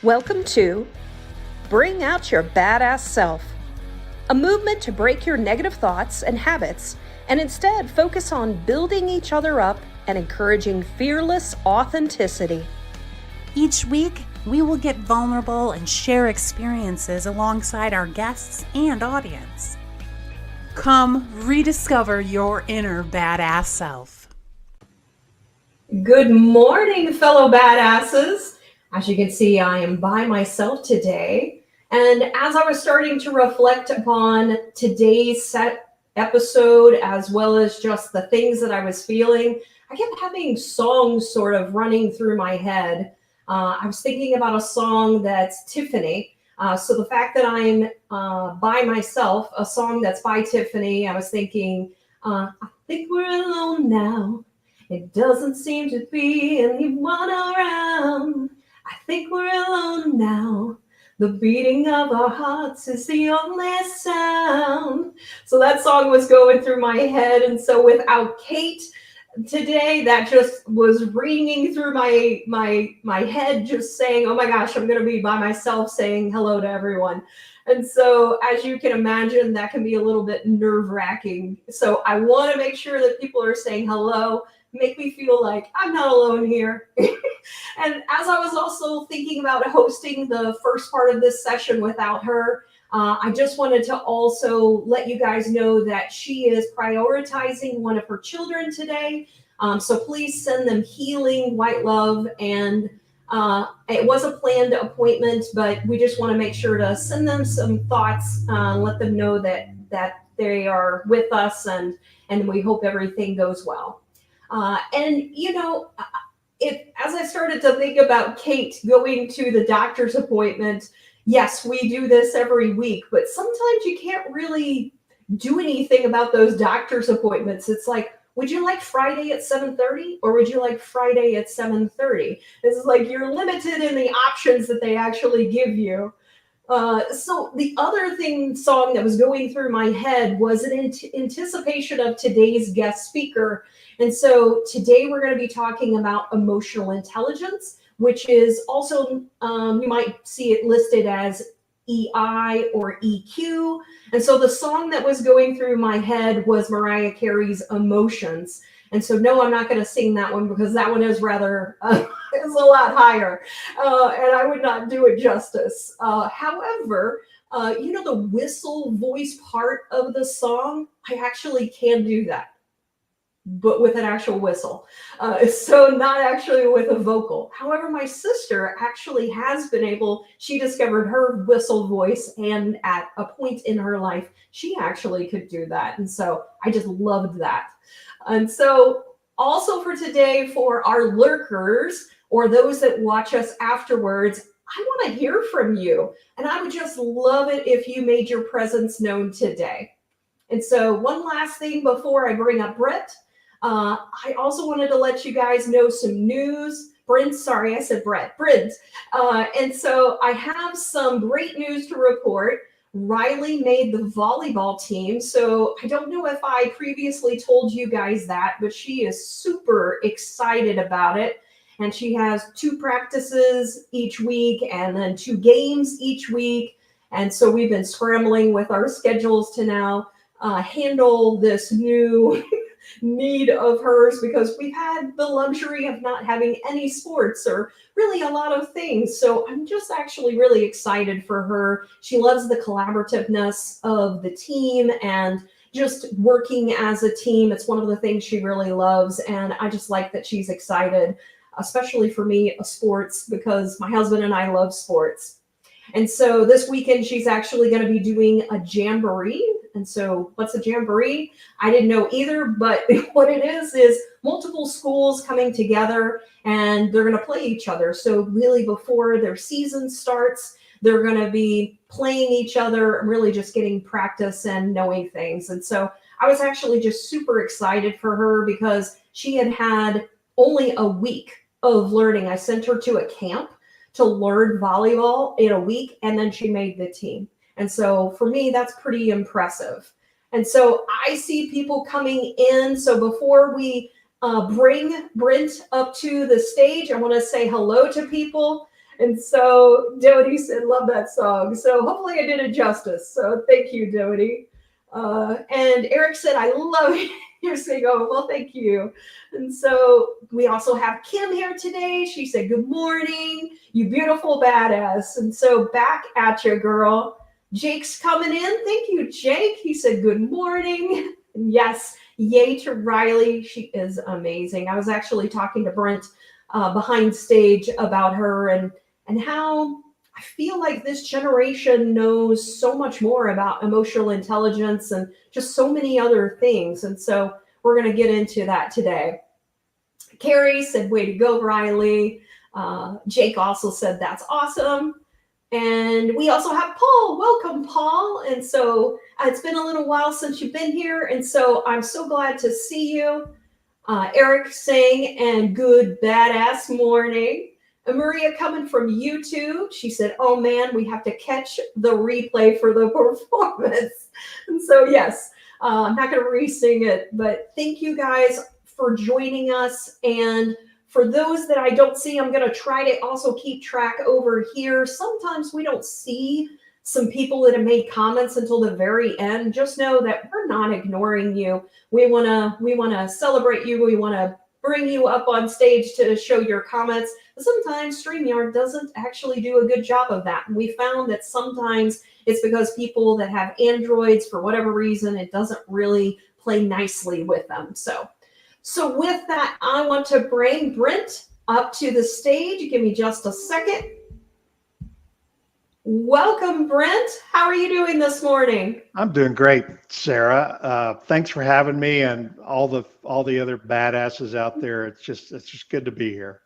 Welcome to Bring Out Your Badass Self, a movement to break your negative thoughts and habits and instead focus on building each other up and encouraging fearless authenticity. Each week, we will get vulnerable and share experiences alongside our guests and audience. Come rediscover your inner badass self. Good morning, fellow badasses. As you can see, I am by myself today. And as I was starting to reflect upon today's set episode, as well as just the things that I was feeling, I kept having songs sort of running through my head. I was thinking about a song that's Tiffany. So the fact that I'm by myself, a song that's by Tiffany, I was thinking, I think we're alone now. It doesn't seem to be anyone around. I think we're alone now. The beating of our hearts is the only sound. So that song was going through my head. And so without Cate today, that just was ringing through my head, just saying, oh my gosh, I'm going to be by myself saying hello to everyone. And so as you can imagine, that can be a little bit nerve-wracking. So I want to make sure that people are saying hello, make me feel like I'm not alone here. And as I was also thinking about hosting the first part of this session without her, I just wanted to also let you guys know that she is prioritizing one of her children today. So please send them healing, white love, and it was a planned appointment, but we just want to make sure to send them some thoughts, let them know that they are with us, and we hope everything goes well. And you know, as I started to think about Cate going to the doctor's appointment, yes, we do this every week, but sometimes you can't really do anything about those doctor's appointments. It's like, would you like Friday at 7:30 or would you like Friday at 7:30? It's like you're limited in the options that they actually give you. So the other song that was going through my head was in anticipation of today's guest speaker. And so today we're going to be talking about emotional intelligence, which is also, you might see it listed as EI or EQ. And so the song that was going through my head was Mariah Carey's Emotions. And so no, I'm not going to sing that one because that one is rather, is a lot higher. And I would not do it justice. However, you know, the whistle voice part of the song, I actually can do that, but with an actual whistle. So not actually with a vocal. However, my sister actually has been able, she discovered her whistle voice, and at a point in her life, she actually could do that. And so I just loved that. And so also for today, for our lurkers or those that watch us afterwards, I want to hear from you. And I would just love it if you made your presence known today. And so one last thing before I bring up Brent, I also wanted to let you guys know some news. Brent. And so I have some great news to report. Riley made the volleyball team. So I don't know if I previously told you guys that, but she is super excited about it. And she has 2 practices each week and then 2 games each week. And so we've been scrambling with our schedules to now handle this new need of hers, because we've had the luxury of not having any sports or really a lot of things. So I'm just actually really excited for her. She loves the collaborativeness of the team and just working as a team. It's one of the things she really loves. And I just like that she's excited, especially for me, sports, because my husband and I love sports. And so this weekend, she's actually going to be doing a jamboree. And so what's a jamboree? I didn't know either, but what it is multiple schools coming together and they're going to play each other. So really before their season starts, they're going to be playing each other and really just getting practice and knowing things. And so I was actually just super excited for her because she had only a week of learning. I sent her to a camp to learn volleyball in a week, and then she made the team. And so for me, that's pretty impressive. And so I see people coming in. So before we bring Brent up to the stage, I want to say hello to people. And so Dodie said, love that song. So hopefully I did it justice. So thank you, Dodie. And Eric said, I love your sing. Oh, well, thank you. And so we also have Kim here today. She said, good morning, you beautiful badass. And so back at you, girl. Jake's coming in. Thank you, Jake. He said, good morning. And yes, yay to Riley. She is amazing. I was actually talking to Brent behind stage about her and how I feel like this generation knows so much more about emotional intelligence and just so many other things. And so we're going to get into that today. Carrie said, way to go, Riley. Jake also said, that's awesome. And we also have Paul. Welcome, Paul. And so it's been a little while since you've been here. And so I'm so glad to see you. Eric saying, and good badass morning. And Maria coming from YouTube. She said, oh man, we have to catch the replay for the performance. And so, yes, I'm not going to re-sing it, but thank you guys for joining us. And for those that I don't see, I'm going to try to also keep track over here. Sometimes we don't see some people that have made comments until the very end. Just know that we're not ignoring you. We want to celebrate you. We want to bring you up on stage to show your comments. But sometimes StreamYard doesn't actually do a good job of that. And we found that sometimes it's because people that have Androids, for whatever reason, it doesn't really play nicely with them. So with that, I want to bring Brent up to the stage. Give me just a second. Welcome, Brent. How are you doing this morning? I'm doing great, Sarah. Thanks for having me and all the other badasses out there. It's just good to be here.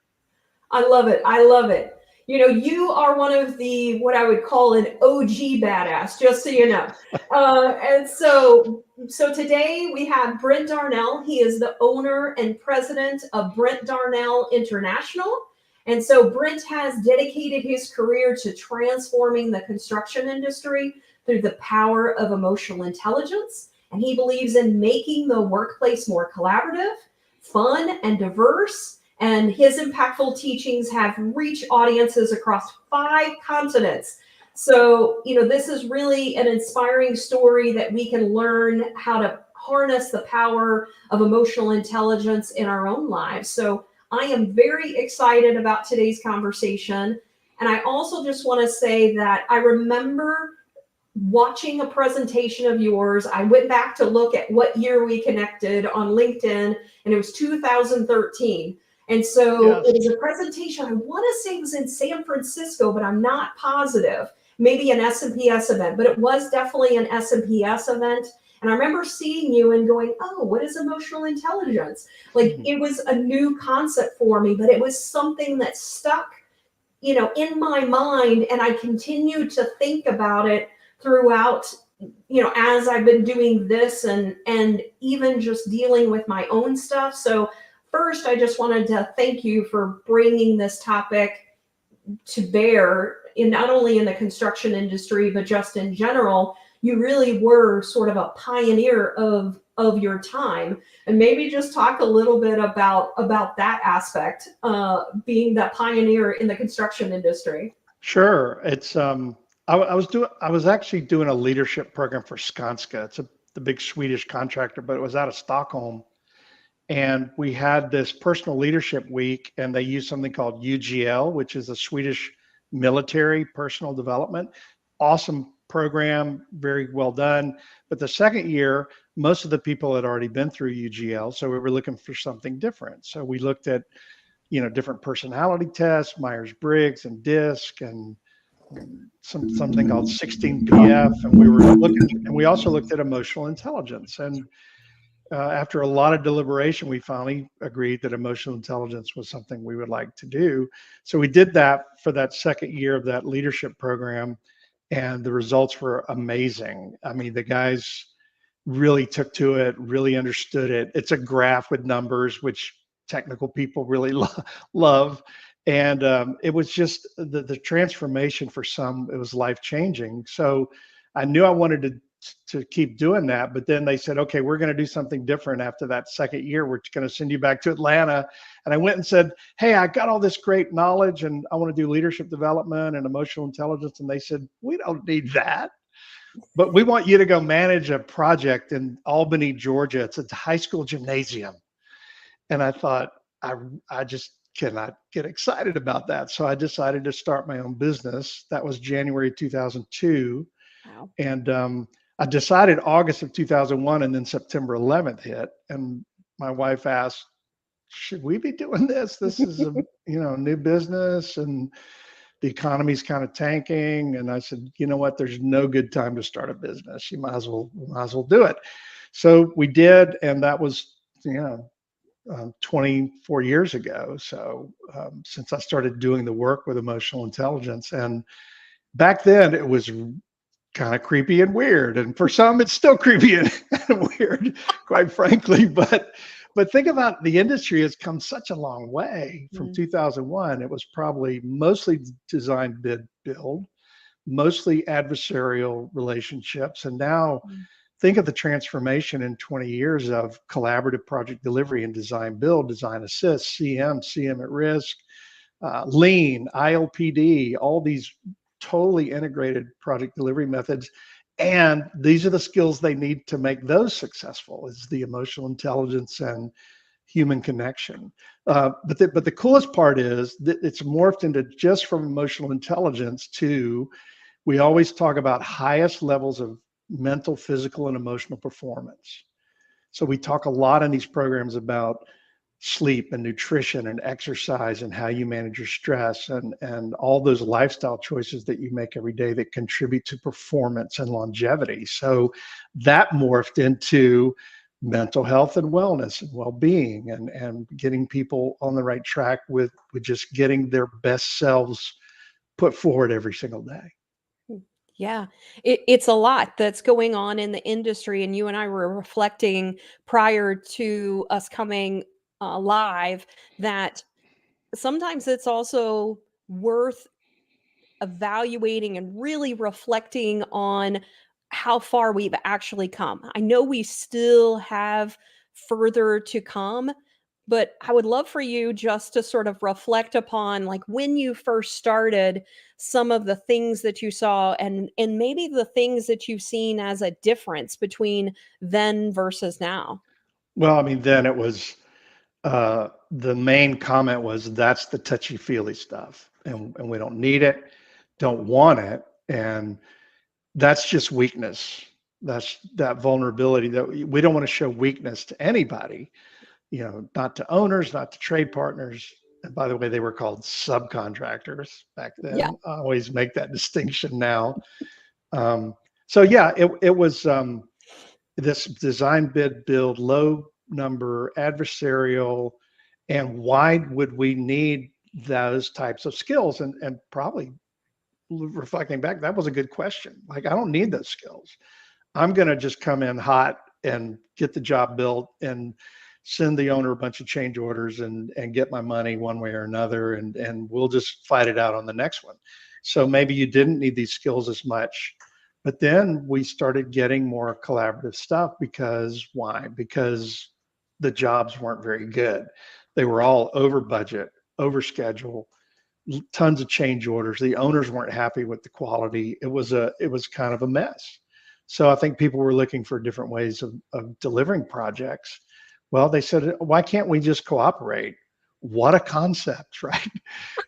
I love it. I love it. You know, you are one of the, what I would call an OG badass, just so you know. And so today we have Brent Darnell. He is the owner and president of Brent Darnell International. And so Brent has dedicated his career to transforming the construction industry through the power of emotional intelligence. And he believes in making the workplace more collaborative, fun, and diverse. And his impactful teachings have reached audiences across 5 continents. So, you know, this is really an inspiring story that we can learn how to harness the power of emotional intelligence in our own lives. So I am very excited about today's conversation. And I also just want to say that I remember watching a presentation of yours. I went back to look at what year we connected on LinkedIn, and it was 2013. And so It was a presentation, I want to say it was in San Francisco, but I'm not positive. Maybe an SMPS event, but it was definitely an SMPS event. And I remember seeing you and going, oh, what is emotional intelligence? Like it was a new concept for me, but it was something that stuck, you know, in my mind. And I continued to think about it throughout, you know, as I've been doing this and even just dealing with my own stuff. So first, I just wanted to thank you for bringing this topic to bear in not only in the construction industry, but just in general. You really were sort of a pioneer of your time, and maybe just talk a little bit about that aspect, being that pioneer in the construction industry. Sure. It's I was actually doing a leadership program for Skanska. It's the big Swedish contractor, but it was out of Stockholm. And we had this personal leadership week, and they used something called UGL, which is a Swedish military personal development. Awesome program, very well done. But the second year, most of the people had already been through UGL, so we were looking for something different. So we looked at, you know, different personality tests, Myers-Briggs and DISC, and something called 16PF, and we also looked at emotional intelligence. And after a lot of deliberation, we finally agreed that emotional intelligence was something we would like to do. So we did that for that second year of that leadership program, and the results were amazing. I mean, the guys really took to it, really understood it. It's a graph with numbers, which technical people really love. And it was just the transformation for some, it was life-changing. So I knew I wanted to keep doing that. But then they said, okay, we're going to do something different after that second year. We're going to send you back to Atlanta. And I went and said, hey, I got all this great knowledge and I want to do leadership development and emotional intelligence. And they said, we don't need that, but we want you to go manage a project in Albany, Georgia. It's a high school gymnasium. And I thought, I just cannot get excited about that. So I decided to start my own business. That was January 2002. Wow. And I decided August of 2001, and then September 11th hit. And my wife asked, should we be doing this? This is a new business and the economy's kind of tanking. And I said, you know what? There's no good time to start a business. You might as well do it. So we did, and that was 24 years ago. So since I started doing the work with emotional intelligence, and back then it was kind of creepy and weird, and for some it's still creepy and weird, quite frankly. But think about the industry has come such a long way from 2001. It was probably mostly design, bid, build, mostly adversarial relationships, and now think of the transformation in 20 years of collaborative project delivery and design build, design assist, CM at risk, lean, ILPD, all these totally integrated project delivery methods. And these are the skills they need to make those successful, is the emotional intelligence and human connection. But the coolest part is that it's morphed into, just from emotional intelligence to, we always talk about highest levels of mental, physical, and emotional performance. So we talk a lot in these programs about sleep and nutrition and exercise and how you manage your stress and all those lifestyle choices that you make every day that contribute to performance and longevity. So that morphed into mental health and wellness and well-being and getting people on the right track with just getting their best selves put forward every single day. Yeah, it's a lot that's going on in the industry. And you and I were reflecting prior to us coming live that sometimes it's also worth evaluating and really reflecting on how far we've actually come. I know we still have further to come, but I would love for you just to sort of reflect upon, like, when you first started, some of the things that you saw and maybe the things that you've seen as a difference between then versus now. Well, I mean, then it was the main comment was, that's the touchy-feely stuff, and we don't need it, don't want it, and that's just weakness. That's that vulnerability that we don't want to show weakness to anybody, not to owners, not to trade partners. And by the way, they were called subcontractors back then. Yeah. I always make that distinction now. So yeah, it was this design, bid, build, low number, adversarial, and why would we need those types of skills? And probably reflecting back, that was a good question. Like, I don't need those skills. I'm going to just come in hot and get the job built and send the owner a bunch of change orders and get my money one way or another. And we'll just fight it out on the next one. So maybe you didn't need these skills as much, but then we started getting more collaborative stuff because why? Because the jobs weren't very good. They were all over budget, over schedule, tons of change orders. The owners weren't happy with the quality. It was kind of a mess. So I think people were looking for different ways of delivering projects. Well, they said, why can't we just cooperate? What a concept, right?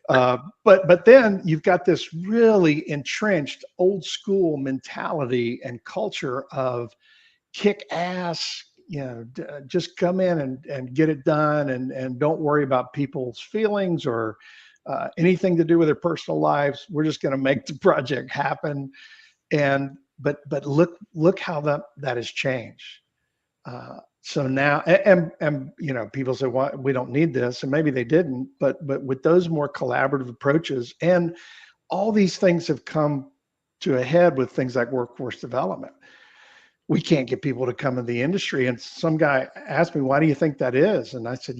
But then you've got this really entrenched old school mentality and culture of kick ass, just come in and get it done and don't worry about people's feelings or anything to do with their personal lives. We're just going to make the project happen. But look how that has changed. So now, and people say, well, we don't need this, and maybe they didn't, but with those more collaborative approaches, and all these things have come to a head with things like workforce development. We can't get people to come in the industry. And some guy asked me, why do you think that is? And I said,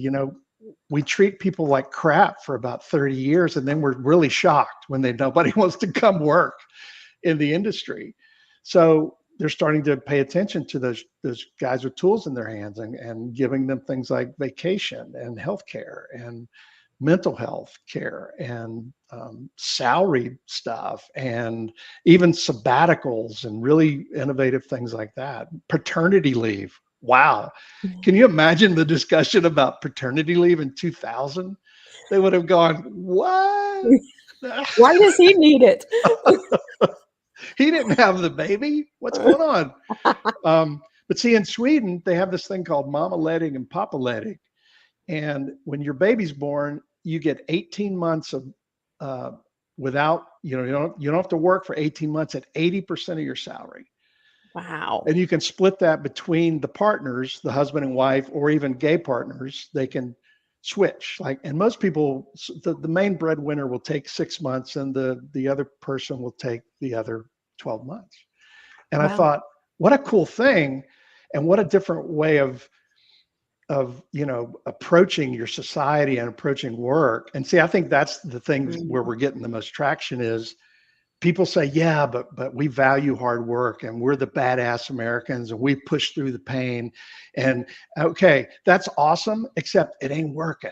we treat people like crap for about 30 years, and then we're really shocked when nobody wants to come work in the industry. So they're starting to pay attention to those guys with tools in their hands and giving them things like vacation and healthcare and mental health care and salary stuff and even sabbaticals and really innovative things like that. Paternity leave. Wow. Can you imagine the discussion about paternity leave in 2000? They would have gone, what? Why does he need it? He didn't have the baby. What's going on? But see, in Sweden, they have this thing called mama letting and papa letting. And when your baby's born, you get 18 months of without, you don't have to work for 18 months at 80% of your salary. Wow. And you can split that between the partners, the husband and wife, or even gay partners. They can switch. And most people, the main breadwinner will take 6 months and the other person will take the other 12 months. And Wow. I thought, what a cool thing. And what a different way of approaching your society and approaching work. And see, I think that's the thing where we're getting the most traction is people say, yeah, but we value hard work and we're the badass Americans and we push through the pain. And okay, that's awesome, except it ain't working.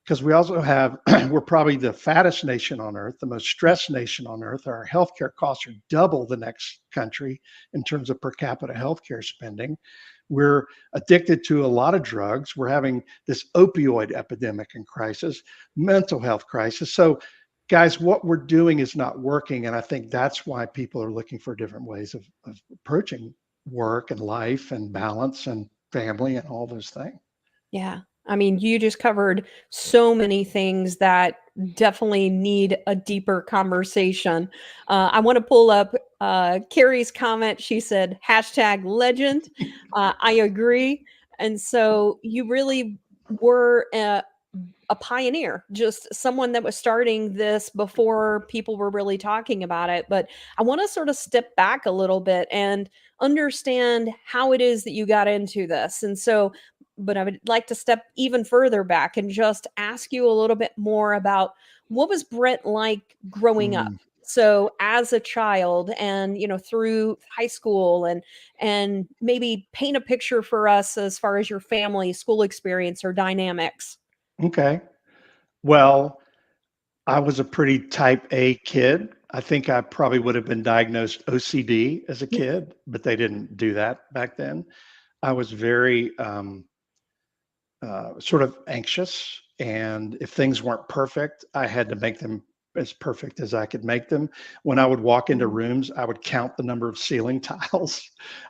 Because we also have, we're probably the fattest nation on earth, the most stressed nation on earth. Our healthcare costs are double the next country in terms of per capita healthcare spending. We're addicted to a lot of drugs. We're having this opioid epidemic and crisis, mental health crisis. So guys, what we're doing is not working. And I think that's why people are looking for different ways of approaching work and life and balance and family and all those things. Yeah. I mean, you just covered so many things that definitely need a deeper conversation. I want to pull up Carrie's comment. She said, #legend. I agree. And so you really were a pioneer, just someone that was starting this before people were really talking about it. But I want to sort of step back a little bit and understand how it is that you got into this. And so, but I would like to step even further back and just ask you a little bit more about what was Brent like growing up? So as a child and, through high school and maybe paint a picture for us as far as your family, school experience or dynamics. Okay. Well, I was a pretty type A kid. I think I probably would have been diagnosed OCD as a kid, but they didn't do that back then. I was very sort of anxious. And if things weren't perfect, I had to make them as perfect as I could make them. When I would walk into rooms, I would count the number of ceiling tiles.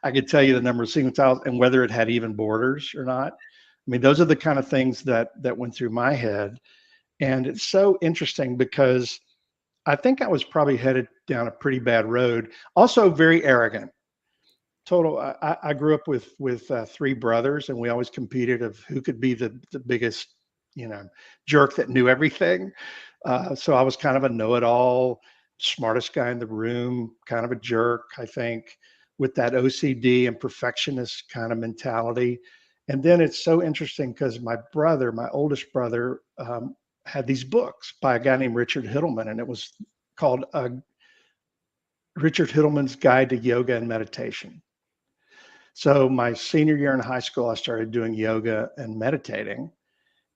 I could tell you the number of ceiling tiles and whether it had even borders or not. I mean, those are the kind of things that went through my head. And it's so interesting because I think I was probably headed down a pretty bad road. Also very arrogant. I grew up with 3 brothers, and we always competed of who could be the biggest, jerk that knew everything. So I was kind of a know-it-all, smartest guy in the room, kind of a jerk, I think, with that OCD and perfectionist kind of mentality. And then it's so interesting because my oldest brother, had these books by a guy named Richard Hittleman, and it was called Richard Hittleman's Guide to Yoga and Meditation. So my senior year in high school, I started doing yoga and meditating,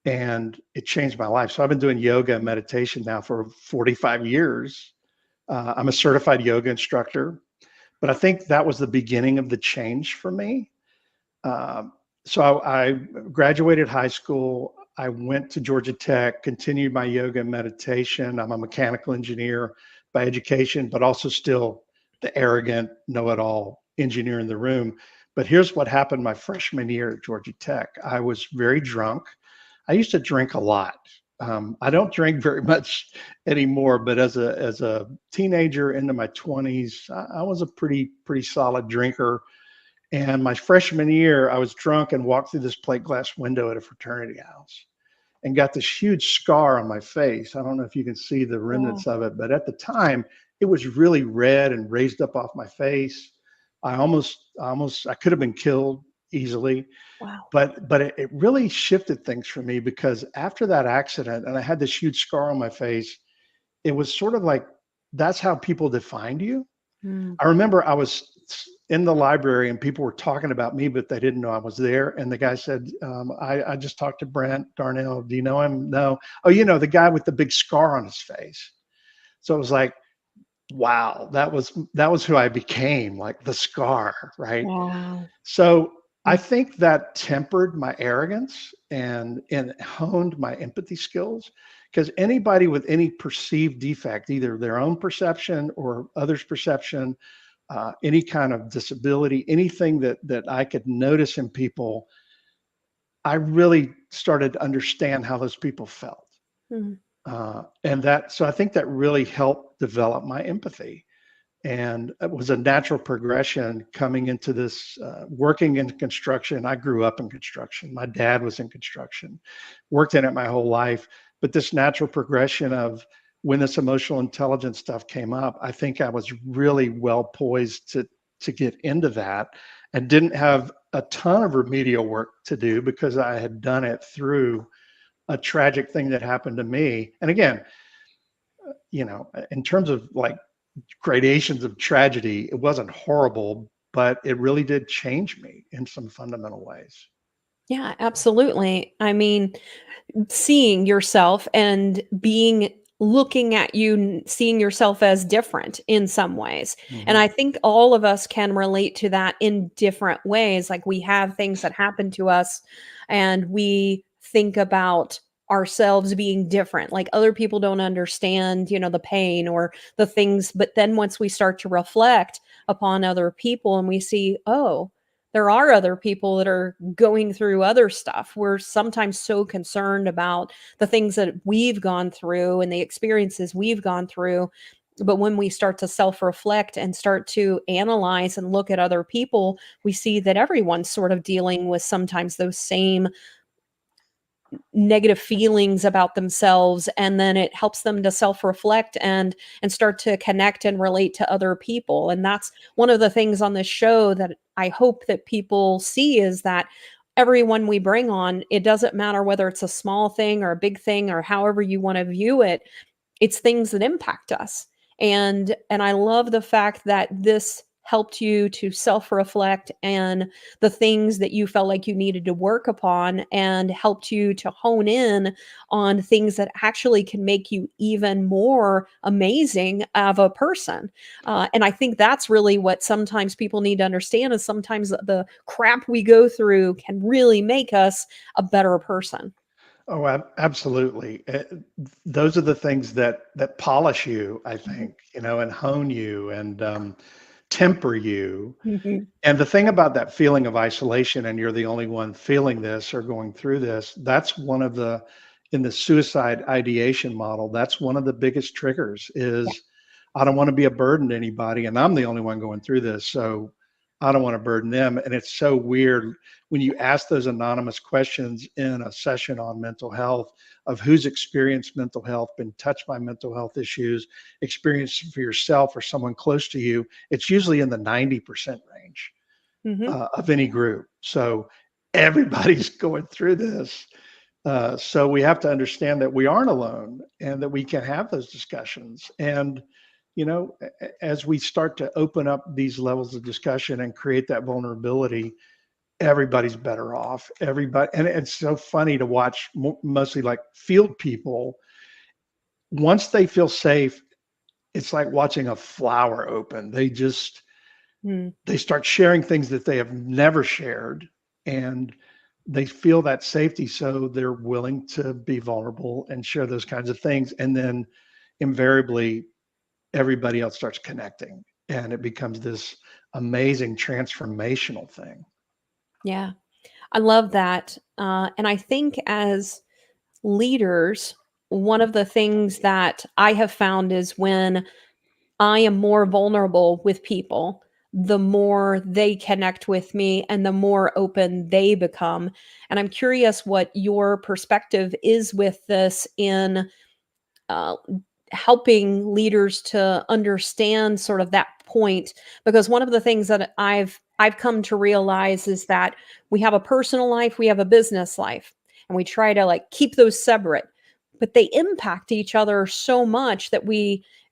and it changed my life. So I've been doing yoga and meditation now for 45 years. I'm a certified yoga instructor, but I think that was the beginning of the change for me. So I graduated high school. I went to Georgia Tech, continued my yoga and meditation. I'm a mechanical engineer by education, but also still the arrogant, know-it-all engineer in the room. But here's what happened my freshman year at Georgia Tech. I was very drunk. I used to drink a lot. I don't drink very much anymore, but as a teenager into my 20s, I was a pretty solid drinker. And my freshman year, I was drunk and walked through this plate glass window at a fraternity house and got this huge scar on my face. I don't know if you can see the remnants of it, but at the time, it was really red and raised up off my face. I could have been killed easily. Wow. But it really shifted things for me because after that accident, and I had this huge scar on my face, it was sort of like, that's how people defined you. Mm. I remember I was in the library and people were talking about me, but they didn't know I was there. And the guy said, I just talked to Brent Darnell. Do you know him? No. Oh, the guy with the big scar on his face. So it was like, wow, that was who I became, like the scar, right? Wow. So I Mm. think that tempered my arrogance and honed my empathy skills, because anybody with any perceived defect, either their own perception or others' perception, any kind of disability, anything that I could notice in people, I really started to understand how those people felt. Mm. So I think that really helped develop my empathy. And it was a natural progression coming into this, working in construction. I grew up in construction. My dad was in construction, worked in it my whole life. But this natural progression of when this emotional intelligence stuff came up, I think I was really well poised to get into that, and didn't have a ton of remedial work to do because I had done it through a tragic thing that happened to me. And again, in terms of like gradations of tragedy, it wasn't horrible, but it really did change me in some fundamental ways. Yeah, absolutely. I mean, seeing yourself and looking at you, seeing yourself as different in some ways. And Mhm. I think all of us can relate to that in different ways. Like we have things that happen to us and we think about ourselves being different. Like other people don't understand, the pain or the things. But then once we start to reflect upon other people and we see, oh, there are other people that are going through other stuff. We're sometimes so concerned about the things that we've gone through and the experiences we've gone through. But when we start to self reflect and start to analyze and look at other people, we see that everyone's sort of dealing with sometimes those same negative feelings about themselves, and then it helps them to self-reflect and start to connect and relate to other people. And that's one of the things on this show that I hope that people see, is that everyone we bring on, it doesn't matter whether it's a small thing or a big thing or however you want to view it, it's things that impact us. And I love the fact that this helped you to self-reflect and the things that you felt like you needed to work upon, and helped you to hone in on things that actually can make you even more amazing of a person. And I think that's really what sometimes people need to understand, is sometimes the crap we go through can really make us a better person. Oh, absolutely. Those are the things that polish you, I Mhm. think, and hone you and temper you. Mhm. And the thing about that feeling of isolation, and you're the only one feeling this or going through this, that's one of in the suicide ideation model, that's one of the biggest triggers Yeah. is, I don't want to be a burden to anybody, and I'm the only one going through this. So I don't want to burden them. And it's so weird when you ask those anonymous questions in a session on mental health, of who's experienced mental health, been touched by mental health issues, experienced for yourself or someone close to you. It's usually in the 90% range Mhm. of any group. So everybody's going through this. So we have to understand that we aren't alone and that we can have those discussions. And, as we start to open up these levels of discussion and create that vulnerability, everybody's better off. Everybody, and it's so funny to watch mostly like field people. Once they feel safe, it's like watching a flower open. Mm. They start sharing things that they have never shared, and they feel that safety, so they're willing to be vulnerable and share those kinds of things. And then invariably everybody else starts connecting, and it becomes this amazing transformational thing. Yeah. I love that. And I think as leaders, one of the things that I have found is when I am more vulnerable with people, the more they connect with me and the more open they become. And I'm curious what your perspective is with this in uh, helping leaders to understand sort of that point. Because one of the things that I've come to realize is that we have a personal life, we have a business life, and we try to like keep those separate, but they impact each other so much that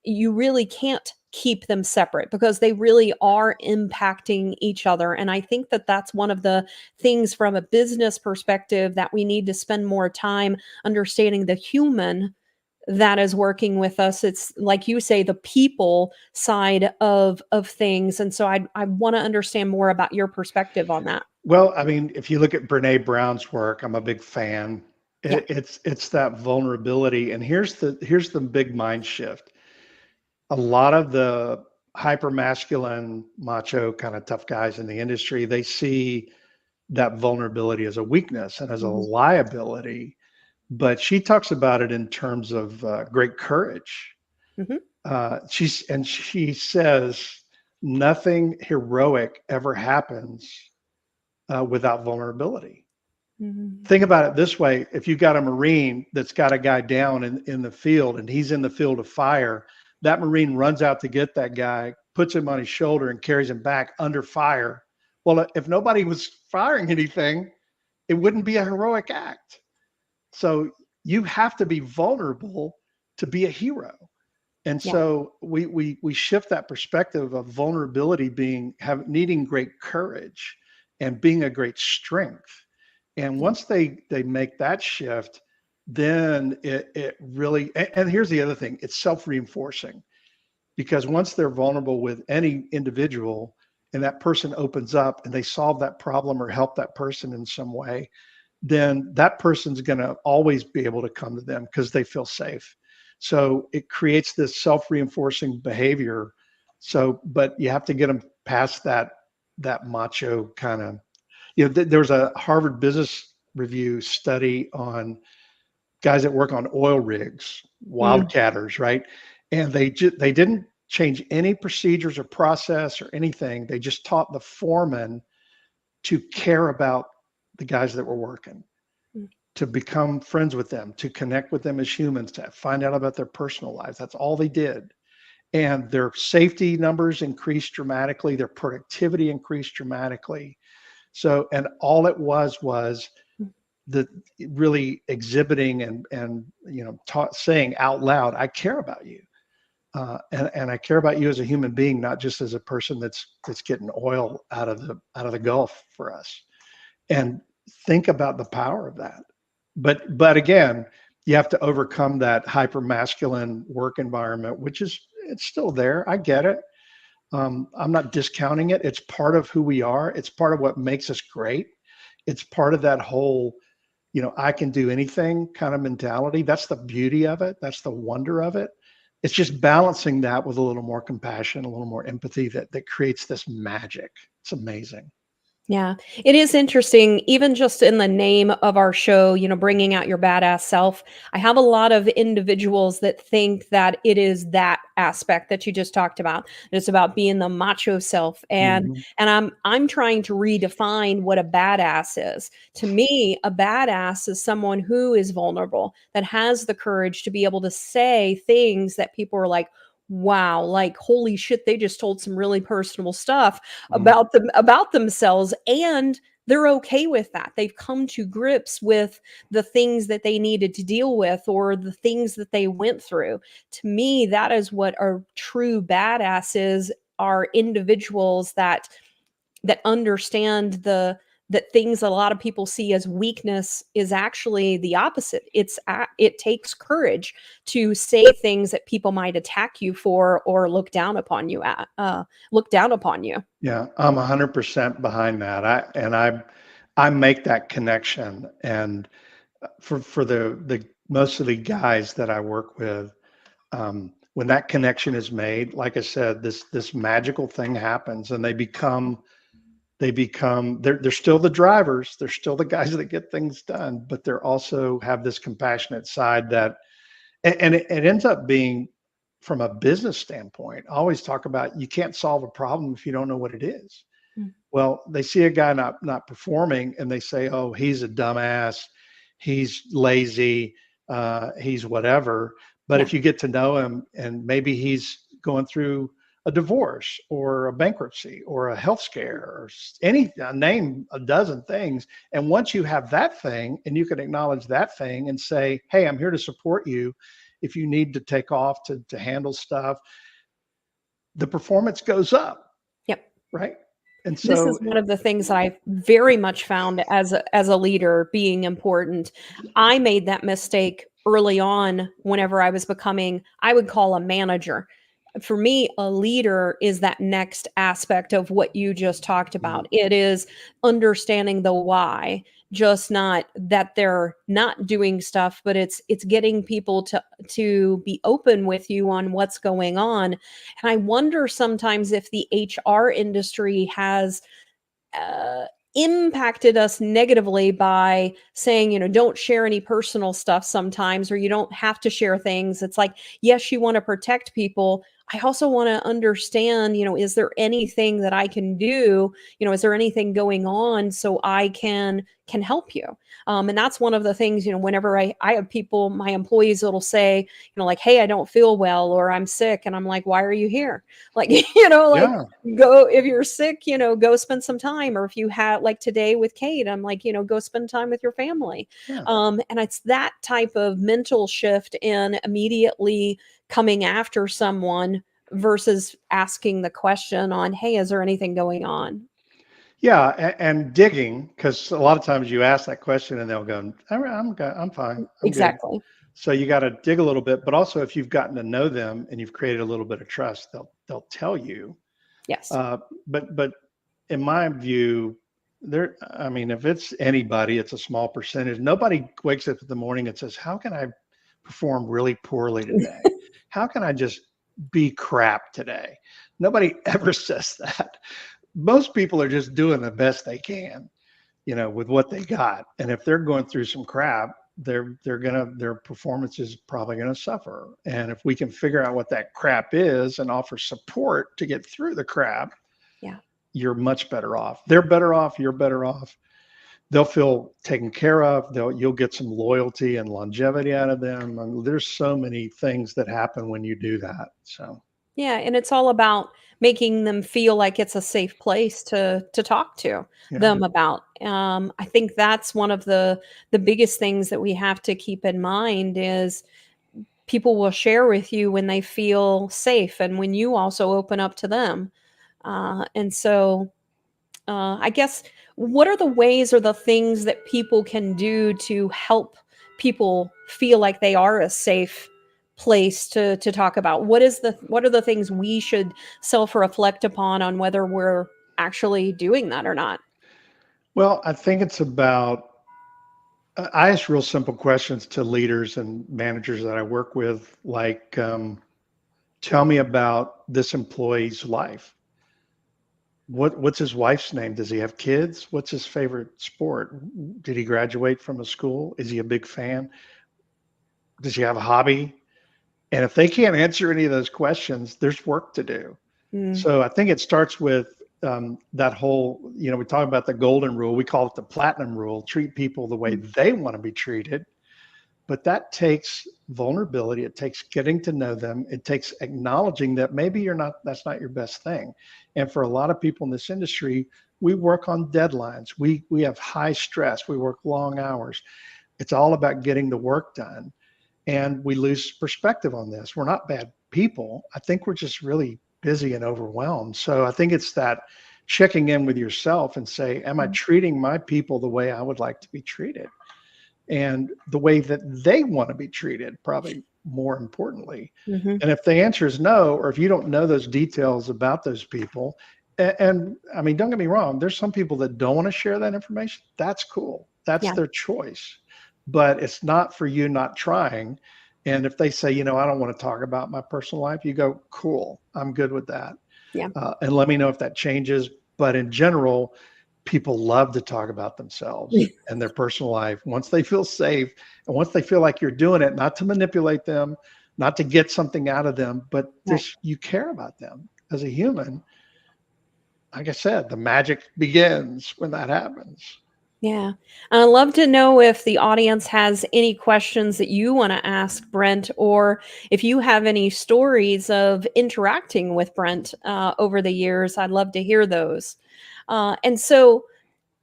you really can't keep them separate, because they really are impacting each other. And I think that that's one of the things from a business perspective that we need to spend more time understanding the human that is working with us. It's like you say, the people side of things. And so I want to understand more about your perspective on that. Well, I mean, if you look at Brene Brown's work, I'm a big fan. Yeah. It's that vulnerability, and here's the big mind shift. A lot of the hyper masculine, macho kind of tough guys in the industry, they see that vulnerability as a weakness and as a Mhm. liability. But she talks about it in terms of great courage. Mhm. She says nothing heroic ever happens without vulnerability. Mhm. Think about it this way: if you got a Marine that's got a guy down in the field and he's in the field of fire, that Marine runs out to get that guy, puts him on his shoulder, and carries him back under fire. Well, if nobody was firing anything, it wouldn't be a heroic act. So you have to be vulnerable to be a hero. And Yeah. so we shift that perspective of vulnerability needing great courage and being a great strength. And once they make that shift, then it really, and here's the other thing, it's self-reinforcing, because once they're vulnerable with any individual and that person opens up and they solve that problem or help that person in some way, then that person's going to always be able to come to them because they feel safe. So it creates this self-reinforcing behavior. So, but you have to get them past that macho kind of, there was a Harvard Business Review study on guys that work on oil rigs, Mm. wildcatters, right? And they didn't change any procedures or process or anything. They just taught the foreman to care about the guys that were working, Mm. to become friends with them, to connect with them as humans, to find out about their personal lives. That's all they did. And their safety numbers increased dramatically, their productivity increased dramatically. So, and all it was Mm. the really exhibiting and saying out loud, I care about you. And I care about you as a human being, not just as a person that's getting oil out of the Gulf for us. And think about the power of that. But again, you have to overcome that hyper masculine work environment, which it's still there. I get it. I'm not discounting it. It's part of who we are. It's part of what makes us great. It's part of that whole, I can do anything kind of mentality. That's the beauty of it. That's the wonder of it. It's just balancing that with a little more compassion, a little more empathy that creates this magic. It's amazing. Yeah, it is interesting, even just in the name of our show, bringing out your badass self. I have a lot of individuals that think that it is that aspect that you just talked about. It's about being the macho self, and Mhm. I'm trying to redefine what a badass is. To me, a badass is someone who is vulnerable, that has the courage to be able to say things that people are like, wow, like holy shit, they just told some really personal stuff Mhm. about themselves, and they're okay with that. They've come to grips with the things that they needed to deal with or the things that they went through. To me, that is what a true badass is, are individuals that understand that things a lot of people see as weakness is actually the opposite. It takes courage to say things that people might attack you for or look down upon you. Yeah, I'm 100% behind that. I make that connection, and for the most of the guys that I work with, when that connection is made, like I said, this magical thing happens, and they're still the drivers, they're still the guys that get things done, but they're also have this compassionate side that, and it ends up being, from a business standpoint, I always talk about you can't solve a problem if you don't know what it is. Mm. Well, they see a guy not performing and they say, oh, he's a dumbass, he's lazy, he's whatever. But Yeah. if you get to know him, and maybe he's going through a divorce or a bankruptcy or a health scare or name a dozen things. And once you have that thing and you can acknowledge that thing and say, hey, I'm here to support you if you need to take off to handle stuff, the performance goes up, Yep. right? And This so, is one of the things that I very much found as a leader being important. I made that mistake early on whenever I was becoming, I would call a manager. For me, a leader is that next aspect of what you just talked about. It is understanding the why, just not that they're not doing stuff, but it's getting people to be open with you on what's going on. And I wonder sometimes if the HR industry has uh, impacted us negatively by saying, don't share any personal stuff sometimes, or you don't have to share things. It's like, yes, you want to protect people. I also want to understand, is there anything that I can do? Is there anything going on so I can help you? And that's one of the things, whenever I have people, my employees that'll say, like, hey, I don't feel well, or I'm sick. And I'm like, why are you here? Like, like, yeah, go, if you're sick, go spend some time. Or if you have, like today with Cate, I'm like, go spend time with your family. yeah. And it's that type of mental shift in immediately coming after someone versus asking the question on, hey, is there anything going on? Yeah, and digging, because a lot of times you ask that question and they'll go, I'm fine, I'm good. Exactly. So you got to dig a little bit, but also if you've gotten to know them and you've created a little bit of trust, they'll tell you. Yes. But in my view, I mean, if it's anybody, it's a small percentage. Nobody wakes up in the morning and says, how can I perform really poorly today? How can I just be crap today? Nobody ever says that. Most people are just doing the best they can, with what they got. And if they're going through some crap, their performance is probably gonna suffer. And if we can figure out what that crap is and offer support to get through the crap, Yeah. you're much better off. They're better off, you're better off. They'll feel taken care of. You'll get some loyalty and longevity out of them. I mean, there's so many things that happen when you do that. So Yeah, and it's all about making them feel like it's a safe place to talk to yeah. them about. I think that's one of the biggest things that we have to keep in mind is people will share with you when they feel safe and when you also open up to them. And so I guess, what are the ways or the things that people can do to help people feel like they are a safe place to talk about? What are the things we should self-reflect upon on whether we're actually doing that or not? Well, I think it's about, I ask real simple questions to leaders and managers that I work with, like, tell me about this employee's life. What's his wife's name? Does he have kids? What's his favorite sport? Did he graduate from a school? Is he a big fan? Does he have a hobby? And if they can't answer any of those questions, there's work to do. Mm, So I think it starts with that whole, we talk about the golden rule. We call it the platinum rule: treat people the way mm, they want to be treated. But that takes vulnerability. It takes getting to know them. It takes acknowledging that maybe that's not your best thing. And for a lot of people in this industry, we work on deadlines. We have high stress. We work long hours. It's all about getting the work done. And we lose perspective on this. We're not bad people. I think we're just really busy and overwhelmed. So I think it's that checking in with yourself and say, am I mm. treating my people the way I would like to be treated? And the way that they want to be treated, probably more importantly. Mhm. And if the answer is no, or if you don't know those details about those people, and I mean, don't get me wrong, there's some people that don't want to share that information. That's cool. That's Yeah. their choice. But it's not for you not trying. And if they say, I don't want to talk about my personal life, you go, cool, I'm good with that. Yeah. And let me know if that changes. But in general, people love to talk about themselves and their personal life once they feel safe, and once they feel like you're doing it, not to manipulate them, not to get something out of them, but Right. you care about them as a human. Like I said, the magic begins when that happens. Yeah. I'd love to know if the audience has any questions that you want to ask Brent, or if you have any stories of interacting with Brent over the years. I'd love to hear those. And so,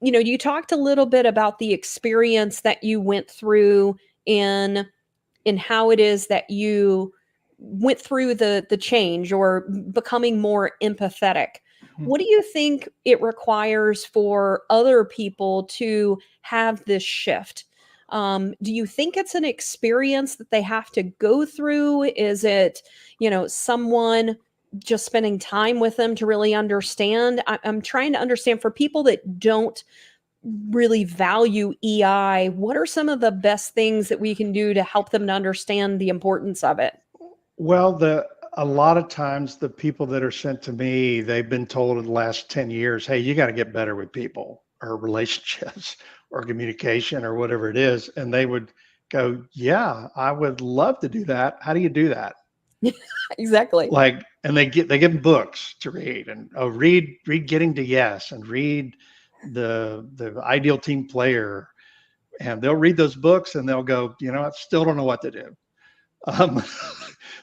you talked a little bit about the experience that you went through in how it is that you went through the change or becoming more empathetic. Mhm. What do you think it requires for other people to have this shift? Do you think it's an experience that they have to go through? Is it, someone just spending time with them to really understand? I'm trying to understand for people that don't really value EI, what are some of the best things that we can do to help them to understand the importance of it? Well, a lot of times the people that are sent to me, they've been told in the last 10 years, hey, you got to get better with people or relationships or communication or whatever it is. And they would go, yeah, I would love to do that. How do you do that? Exactly. Like, and they give them books to read and read Getting to Yes and read the Ideal Team Player. And they'll read those books and they'll go, I still don't know what to do. Um,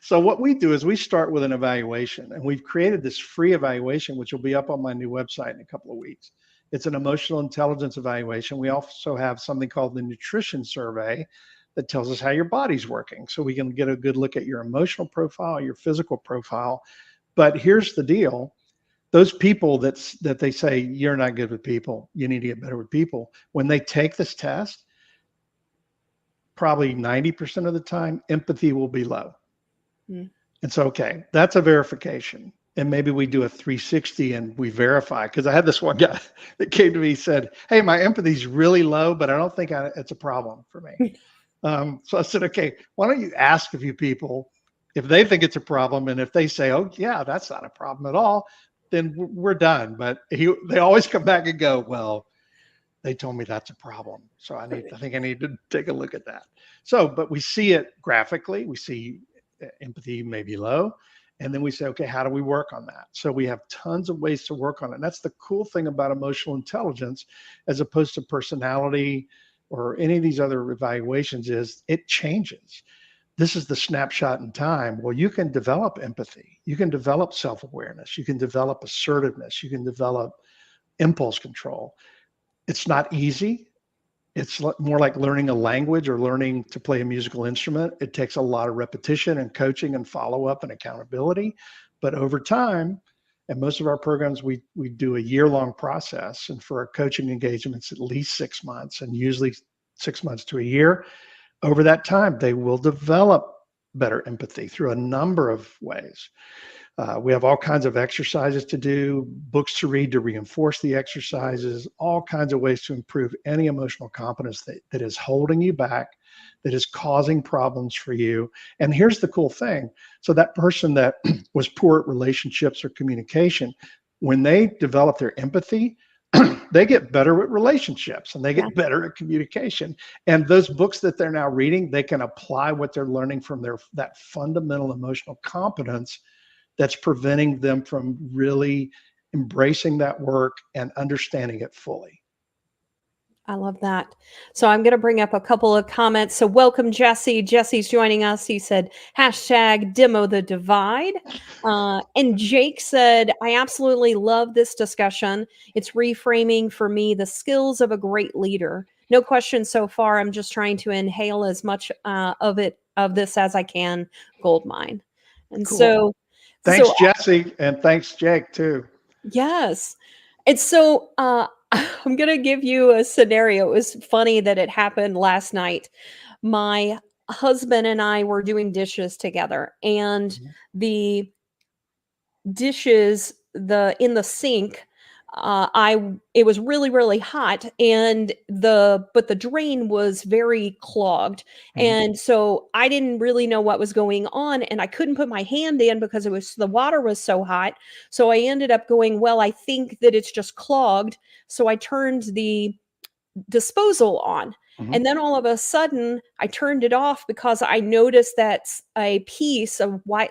so what we do is we start with an evaluation, and we've created this free evaluation, which will be up on my new website in a couple of weeks. It's an emotional intelligence evaluation. We also have something called the nutrition survey that tells us how your body's working. So we can get a good look at your emotional profile, your physical profile. But here's the deal. Those people that they say, you're not good with people, you need to get better with people. When they take this test, probably 90% of the time, empathy will be low. Mm. And so, okay, that's a verification. And maybe we do a 360 and we verify. Because I had this one guy that came to me, said, hey, my empathy is really low, but I don't think it's a problem for me. So I said, okay, why don't you ask a few people if they think it's a problem? And if they say, oh, yeah, that's not a problem at all, then we're done. But they always come back and go, well, they told me that's a problem. So I think I need to take a look at that. So, but we see it graphically. We see empathy may be low. And then we say, okay, how do we work on that? So we have tons of ways to work on it. And that's the cool thing about emotional intelligence, as opposed to personality or any of these other evaluations, is it changes. This is the snapshot in time. Well, you can develop empathy. You can develop self-awareness. You can develop assertiveness. You can develop impulse control. It's not easy. It's more like learning a language or learning to play a musical instrument. It takes a lot of repetition and coaching and follow-up and accountability. But over time, and most of our programs, we do a year-long process. And for our coaching engagements, at least 6 months, and usually 6 months to a year. Over that time, they will develop better empathy through a number of ways. We have all kinds of exercises to do, books to read to reinforce the exercises, all kinds of ways to improve any emotional competence that is holding you back, that is causing problems for you. And here's the cool thing. So that person that was poor at relationships or communication, when they develop their empathy, they get better at relationships and they get better at communication. And those books that they're now reading, they can apply what they're learning from that fundamental emotional competence that's preventing them from really embracing that work and understanding it fully. I love that. So I'm going to bring up a couple of comments. So welcome, Jesse. Jesse's joining us. He said, hashtag demo the divide. And Jake said, I absolutely love this discussion. It's reframing for me the skills of a great leader. No question so far. I'm just trying to inhale as much of this as I can. Gold mine. And Cool. Thanks, Jesse. And thanks, Jake, too. Yes. And so I'm going to give you a scenario. It was funny that it happened last night. My husband and I were doing dishes together, and the dishes in the sink, it was really, really hot, and the drain was very clogged. And so I didn't really know what was going on, and I couldn't put my hand in because the water was so hot. So I ended up going, well, I think that it's just clogged. So I turned the disposal on. And then all of a sudden I turned it off because I noticed that a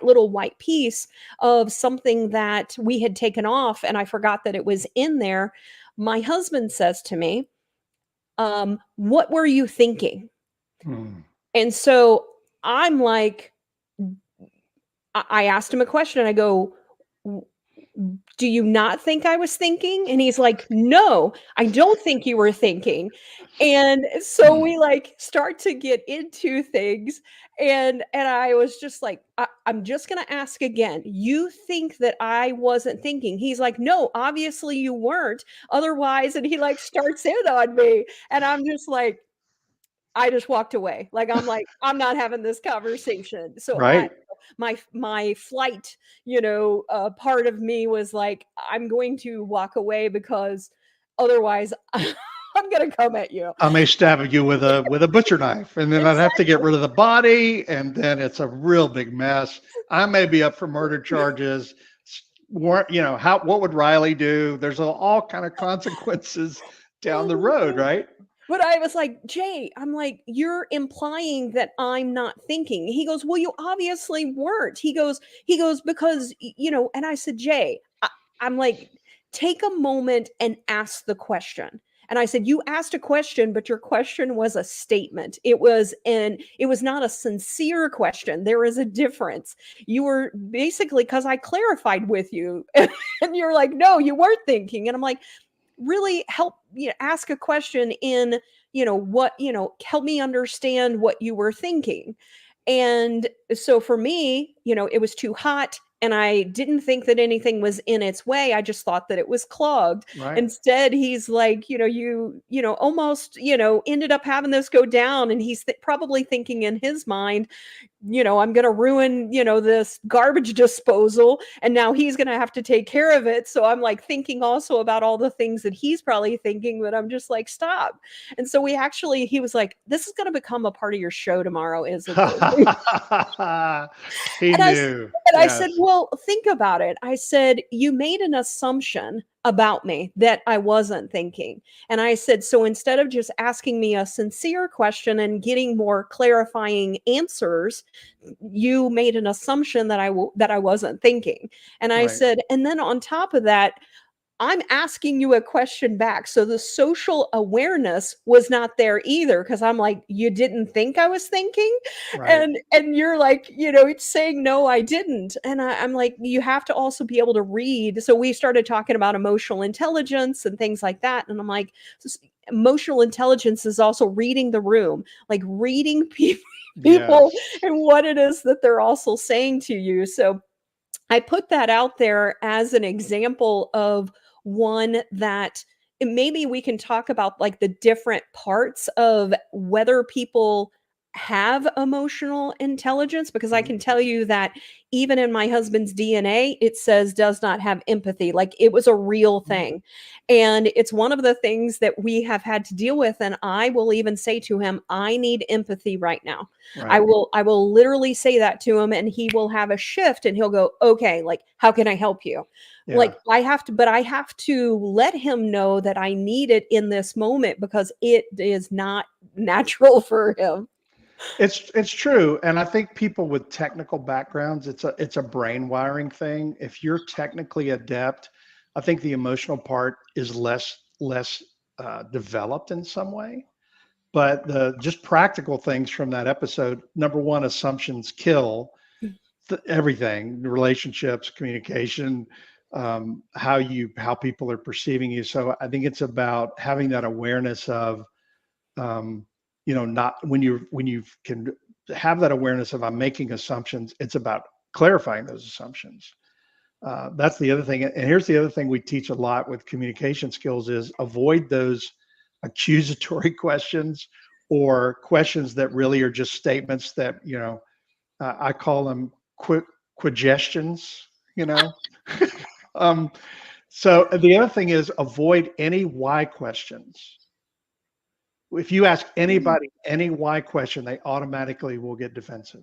little white piece of something that we had taken off, and I forgot that it was in there. My husband says to me, what were you thinking? And so I'm like, I asked him a question and I go, do you not think I was thinking? And he's like, no, I don't think you were thinking. And so we like start to get into things. And I was just like, I'm just going to ask again. You think that I wasn't thinking? He's like, no, obviously you weren't. Otherwise, and he like starts in on me. And I'm just like, I just walked away. Like, I'm like, I'm not having this conversation. So Right. my flight, part of me was like, I'm going to walk away because otherwise I'm going to come at you. I may stab you with a butcher knife, and then I'd have to get rid of the body, and then it's a real big mess. I may be up for murder charges. What would Riley do? There's all kind of consequences down the road, right? But I was like, Jay, I'm like, you're implying that I'm not thinking. He goes, well, you obviously weren't. He goes, because, and I said, Jay, I'm like, take a moment and ask the question. And I said, you asked a question, but your question was a statement. It was not a sincere question. There is a difference. You were basically, because I clarified with you and you're like, no, you weren't thinking. And I'm like, really help ask a question in help me understand what you were thinking. And so for me, it was too hot and I didn't think that anything was in its way. I just thought that it was clogged. Right. Instead, he's like, almost, ended up having this go down. And he's probably thinking in his mind, I'm going to ruin, this garbage disposal. And now he's going to have to take care of it. So I'm like thinking also about all the things that he's probably thinking, but I'm just like, stop. And so he was like, this is going to become a part of your show tomorrow, isn't it? He knew. I said, well, think about it. I said, you made an assumption about me that I wasn't thinking. And I said, so instead of just asking me a sincere question and getting more clarifying answers, you made an assumption that I wasn't thinking. And I said, and then on top of that, I'm asking you a question back. So the social awareness was not there either. Cause I'm like, you didn't think I was thinking. Right. And you're like, it's saying, no, I didn't. And I'm like, you have to also be able to read. So we started talking about emotional intelligence and things like that. And I'm like, emotional intelligence is also reading the room, like reading people Yes. and what it is that they're also saying to you. So I put that out there as an example of one that maybe we can talk about, like the different parts of whether people have emotional intelligence, because I can tell you that even in my husband's DNA, it says does not have empathy. Like it was a real thing. And it's one of the things that we have had to deal with. And I will even say to him, I need empathy right now. Right. I will literally say that to him and he will have a shift and he'll go, okay, like, how can I help you? Yeah. Like I have to let him know that I need it in this moment because it is not natural for him. It's true. And I think people with technical backgrounds, it's a brain wiring thing. If you're technically adept, I think the emotional part is less developed in some way. But the just practical things from that episode, number one, assumptions kill everything, relationships, communication, how people are perceiving you. So I think it's about having that awareness of, not when you can have that awareness of I'm making assumptions, it's about clarifying those assumptions. That's the other thing. And here's the other thing we teach a lot with communication skills is avoid those accusatory questions or questions that really are just statements that, I call them quagestions, So the other thing is avoid any why questions. If you ask anybody any why question, they automatically will get defensive.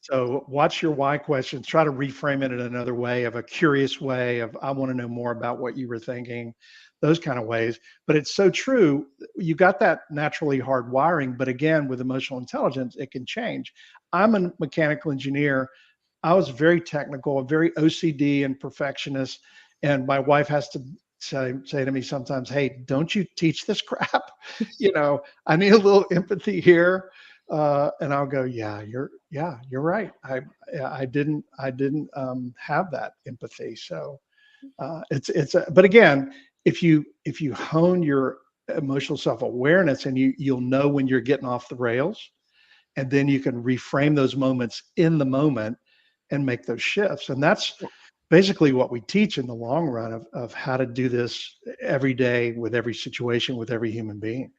So watch your why questions, try to reframe it in another way, of a curious way of, I want to know more about what you were thinking, those kind of ways. But it's so true. You got that naturally hard wiring, but again, with emotional intelligence, it can change. I'm a mechanical engineer. I was very technical, very OCD and perfectionist. And my wife has to say to me sometimes, hey, don't you teach this crap? I need a little empathy here. And I'll go, yeah, you're right. I didn't have that empathy. So but again, if you hone your emotional self-awareness, and you'll know when you're getting off the rails, and then you can reframe those moments in the moment and make those shifts. And that's basically what we teach in the long run of how to do this every day with every situation, with every human being.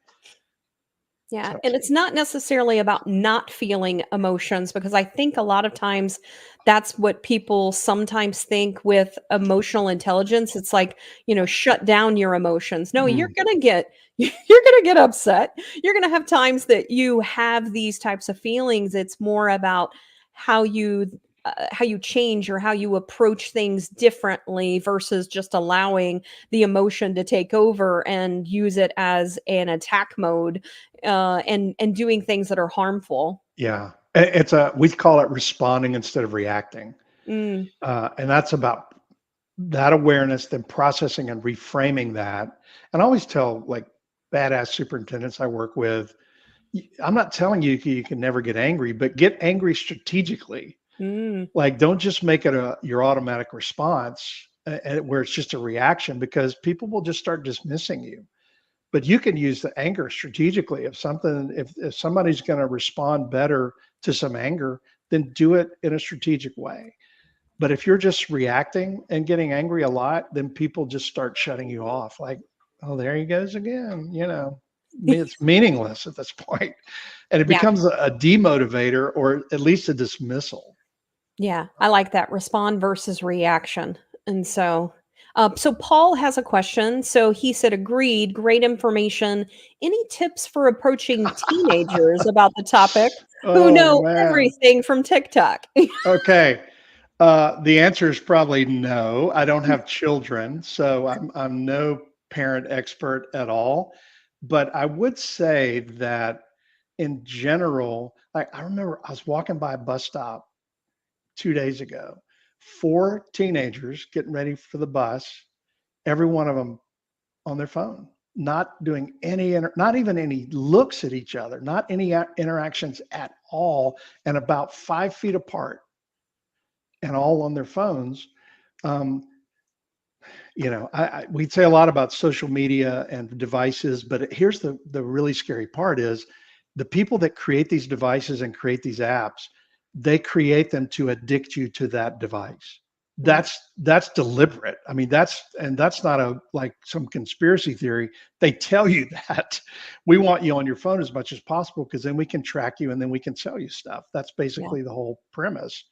Yeah. So, And it's not necessarily about not feeling emotions, because I think a lot of times that's what people sometimes think with emotional intelligence. It's like, shut down your emotions. No, you're going to get you're going to get upset. You're going to have times that you have these types of feelings. It's more about how you change or how you approach things differently versus just allowing the emotion to take over and use it as an attack mode, and doing things that are harmful. yeah, we call it responding instead of reacting. Mm, And that's about that awareness, then processing and reframing that. And I always tell, like, badass superintendents I work with, I'm not telling you you can never get angry, but get angry strategically. mm, Like, don't just make it your automatic response, where it's just a reaction, because people will just start dismissing you. But you can use the anger strategically. If somebody's going to respond better to some anger, then do it in a strategic way. But if you're just reacting and getting angry a lot, then people just start shutting you off. Like, oh, there he goes again. It's meaningless at this point. And it yeah. becomes a demotivator, or at least a dismissal. Yeah, I like that, respond versus reaction. And so Paul has a question. So he said, agreed, great information. Any tips for approaching teenagers about the topic who Oh, know man. everything from TikTok? Okay. The answer is probably no. I don't have children, so I'm no parent expert at all. But I would say that in general, like, I remember I was walking by a bus stop 2 days ago, 4 teenagers getting ready for the bus, every one of them on their phone, not doing not even any looks at each other, not any interactions at all, and about 5 feet apart, and all on their phones. Um, we'd say a lot about social media and devices, but here's the really scary part is the people that create these devices and create these apps, they create them to addict you to that device. Mm, That's deliberate. I mean, that's not like some conspiracy theory. They tell you that we want you on your phone as much as possible, because then we can track you and then we can sell you stuff. That's yeah. basically the whole premise.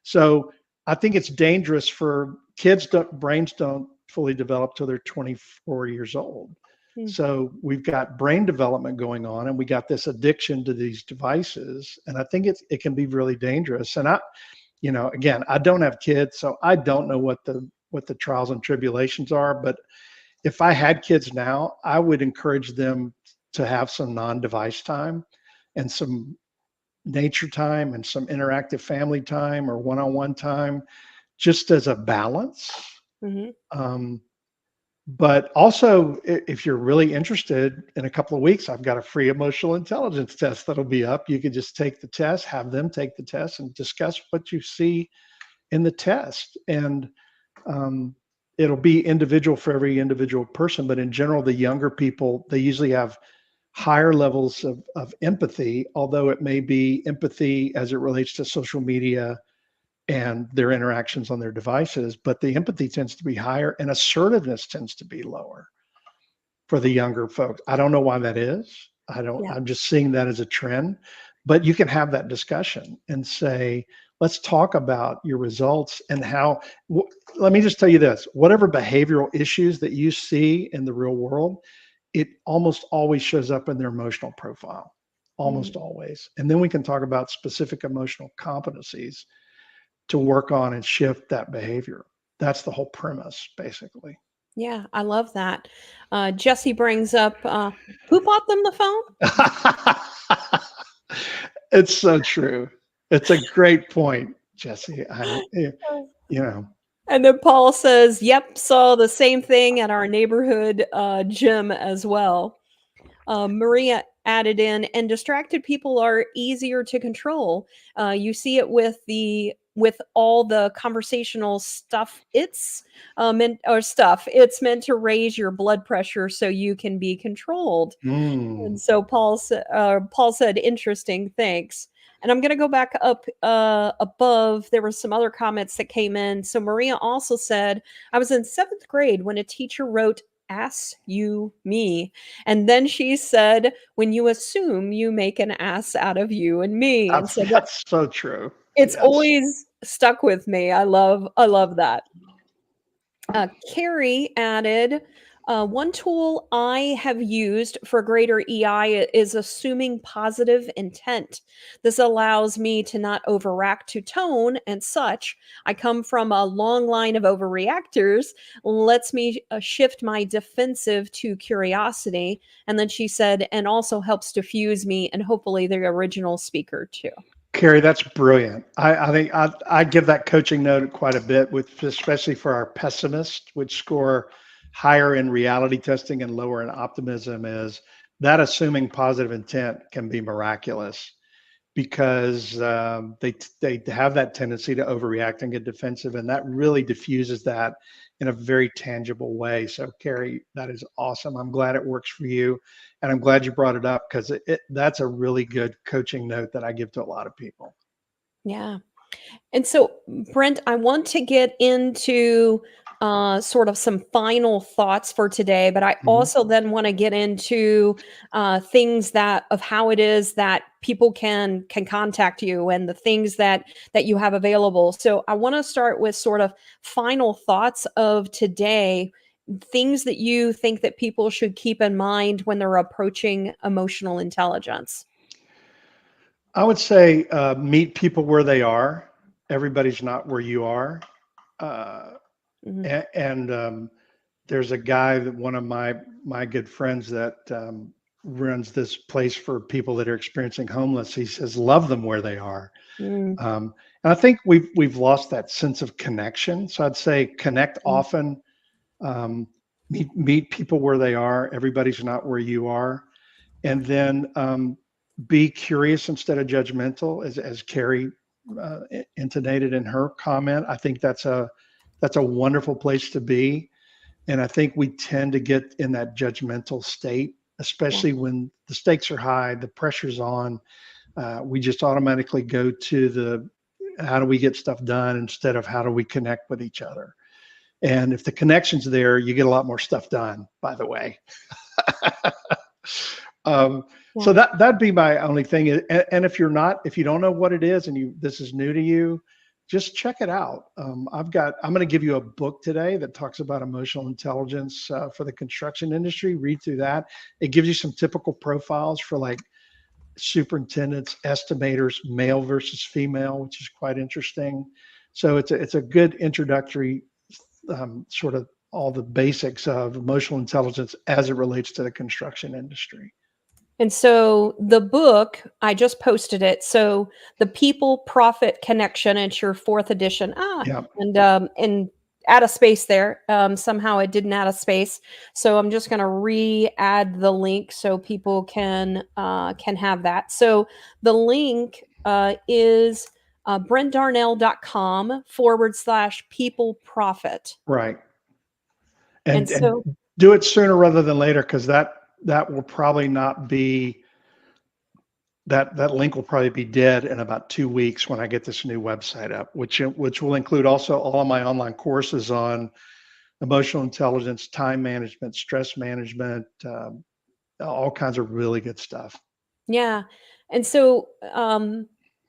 So I think it's dangerous for kids. Brains don't fully develop till they're 24 years old. Mm, So we've got brain development going on, and we got this addiction to these devices. And I think it can be really dangerous. And again, I don't have kids, so I don't know what the trials and tribulations are. But if I had kids now, I would encourage them to have some non-device time and some nature time and some interactive family time or one-on-one time, just as a balance. mhm. But also, if you're really interested, in a couple of weeks, I've got a free emotional intelligence test that'll be up. You can just take the test, have them take the test, and discuss what you see in the test. And it'll be individual for every individual person. But in general, the younger people, they usually have higher levels of empathy, although it may be empathy as it relates to social media and their interactions on their devices, but the empathy tends to be higher and assertiveness tends to be lower for the younger folks. I don't know why that is. Yeah. I'm just seeing that as a trend, but you can have that discussion and say, let's talk about your results and how, let me just tell you this, whatever behavioral issues that you see in the real world, it almost always shows up in their emotional profile, almost Mm. always. And then we can talk about specific emotional competencies to work on and shift that behavior. That's the whole premise, basically. Yeah, I love that. Jesse brings up, who bought them the phone? It's so true. It's a great point, Jesse. You know, And then Paul says, yep, saw the same thing at our neighborhood gym as well. Maria added in, and distracted people are easier to control. You see it with all the conversational stuff. It's it's meant to raise your blood pressure so you can be controlled. And Mm. so Paul said, interesting, thanks. And I'm going to go back up above. There were some other comments that came in. So Maria also said, I was in 7th grade when a teacher wrote, ass you me. And then she said, when you assume, you make an ass out of you and me. And so That's so true. it's Yes. always stuck with me. I love that. Carrie added, one tool I have used for greater EI is assuming positive intent. This allows me to not overreact to tone and such. I come from a long line of overreactors, lets me shift my defensive to curiosity. And then she said, and also helps diffuse me and hopefully the original speaker too. Carrie, that's brilliant. I think I give that coaching note quite a bit, with especially for our pessimists, which score higher in reality testing and lower in optimism. Is that assuming positive intent can be miraculous, because they have that tendency to overreact and get defensive, and that really diffuses that in a very tangible way. So, Carrie, that is awesome. I'm glad it works for you, and I'm glad you brought it up, because that's a really good coaching note that I give to a lot of people. Yeah. And so, Brent, I want to get into sort of some final thoughts for today, but I Mhm. also then want to get into things that of how it is that people can contact you and the things that you have available. So I want to start with sort of final thoughts of today, things that you think that people should keep in mind when they're approaching emotional intelligence. I would say meet people where they are. Everybody's not where you are. Uh, Mhm. and there's a guy, that one of my good friends, that runs this place for people that are experiencing homeless. He says, love them where they are. Mm, And I think we've lost that sense of connection. So I'd say connect mm, often, meet people where they are. Everybody's not where you are. And then be curious instead of judgmental, as Carrie intonated in her comment. I think that's a wonderful place to be. And I think we tend to get in that judgmental state, yeah. especially when the stakes are high, the pressure's on. We just automatically go to the how do we get stuff done instead of how do we connect with each other. And if the connection's there, you get a lot more stuff done, by the way. So Yeah. that'd be my only thing. And if you don't know what it is, and this is new to you, just check it out. I'm going to give you a book today that talks about emotional intelligence for the construction industry. Read through that. It gives you some typical profiles for like superintendents, estimators, male versus female, which is quite interesting. So it's a good introductory, sort of all the basics of emotional intelligence as it relates to the construction industry. And so the book, I just posted it. So the People Profit Connection, it's your 4th edition. Yeah. And add a space there. Somehow it didn't add a space. So I'm just going to re-add the link so people can have that. So the link is brentdarnell.com/people profit. Right. And And so do it sooner rather than later, because that will probably not be that link will probably be dead in about 2 weeks when I get this new website up, which will include also all of my online courses on emotional intelligence, time management, stress management, all kinds of really good stuff. yeah. And so